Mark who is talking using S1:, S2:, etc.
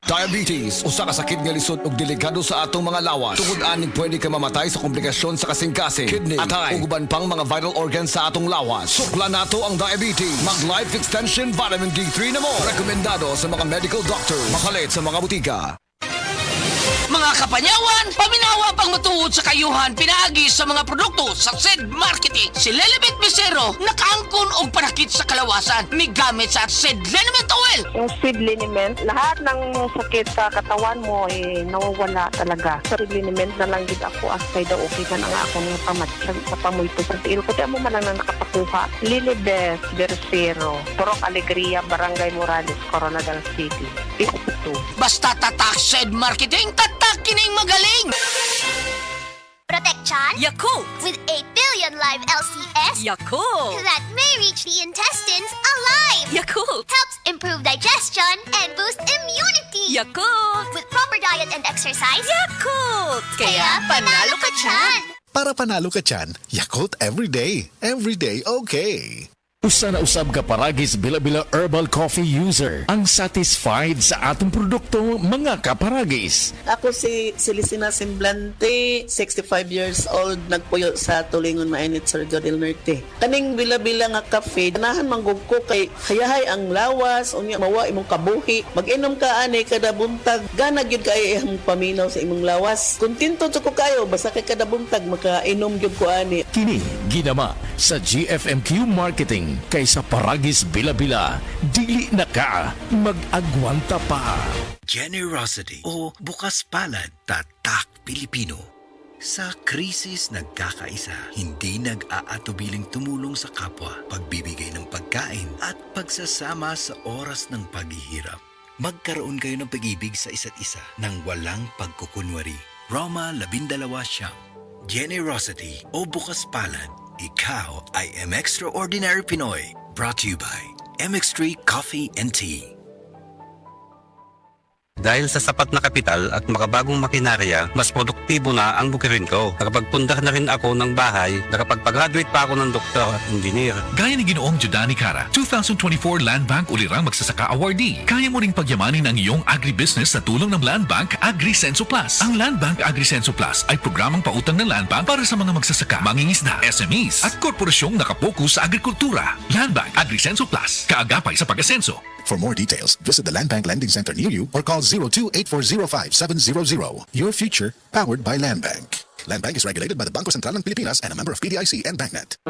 S1: Diabetes, usa ka sakit nga lisod ug delikado sa atong mga lawas. Tungod aning pwede ka mamatay sa komplikasyon sa kasing-kasing, kidney, atay, ug uban pang mga vital organs sa atong lawas. Sukla nato ang diabetes. Mag Life Extension Vitamin D3 na mo. Rekomendado sa mga medical doctors. Makalit sa mga butika.
S2: Mga kapanyawan, paminawa pang matuod sa kayuhan pinaagi sa mga produkto sa SED Marketing. Si Lelibet Mesero, nakaangkon og panakit sa kalawasan. May gamit sa SED Liniment Oil.
S3: Yung seed liniment, lahat ng sakit sa katawan mo nawawala talaga. Sa seed liniment na lang gid ako asay daw okay ka na nga ako ng pamatsag sa pamulto sa tiil. Kasi mo man lang na nakapakuha. Lilibet Versiero, Purok Alegria, Barangay Morales, Coronadal City. Ito.
S2: Basta tatak SED Marketing, tatak kining magaling.
S4: Protection
S5: Yakult!
S4: with 8 billion live LCS
S5: Yakult!
S4: that may reach the intestines alive.
S5: Yakult!
S4: Helps improve digestion and boost immunity.
S5: Yakult!
S4: With proper diet and exercise,
S5: Yakult! Kaya panalo ka dyan!
S6: Para panalo ka tiyan, Yakult everyday. Everyday okay.
S7: Usa na usab ka paragis bila-bila herbal coffee user ang satisfied sa atong produkto mga kaparagis.
S8: Ako si Celicina Semblante, 65 years old, nagpuyo sa Tulingon Mainit, Surigao del Norte. Kaning bila-bila nga kafe, ganahan manggug ko kay hayahay ang lawas, unya mawa imong kabuhi. Mag-inom ka ani kada buntag, gana gyud kay imong paminaw sa imong lawas. Kontento jud ko kayo basta kay kada buntag makainom gyud ko ani.
S7: Kini ginama sa GFMQ Marketing kaysa paragis bila-bila, dili na ka mag-agwanta pa.
S9: Generosity o bukas palad tatak Pilipino. Sa krisis nagkakaisa, hindi nag-aatubiling tumulong sa kapwa, pagbibigay ng pagkain at pagsasama sa oras ng paghihirap. Magkaroon kayo ng pag-ibig sa isa't isa nang walang pagkukunwari. Roma 12 siyam. Generosity o bukas palad. Ikaw ay M-Extraordinary Pinoy. Brought to you by MX3 Coffee and Tea.
S10: Dahil sa sapat na kapital at makabagong makinarya, mas produktibo na ang bukirin ko. Nakapagpundar na rin ako ng bahay, nakapagpag-graduate pa ako ng doktor at engineer.
S11: Gaya ni Ginoong Judani Cara, 2024 Land Bank Ulirang Magsasaka Awardee. Kaya mo ring pagyamanin ang iyong agribusiness sa tulong ng Land Bank AgriSenso Plus. Ang Land Bank AgriSenso Plus ay programang pautang ng Land Bank para sa mga magsasaka, mangingisda, SMEs at korporasyong nakapokus sa agrikultura. Land Bank AgriSenso Plus, kaagapay sa pag-asenso.
S6: For more details, visit the Land Bank Lending Center near you or call 02-8405-700. Your future, powered by Land Bank. Land Bank is regulated by the Bangko Sentral ng Pilipinas and a member of PDIC and BancNet.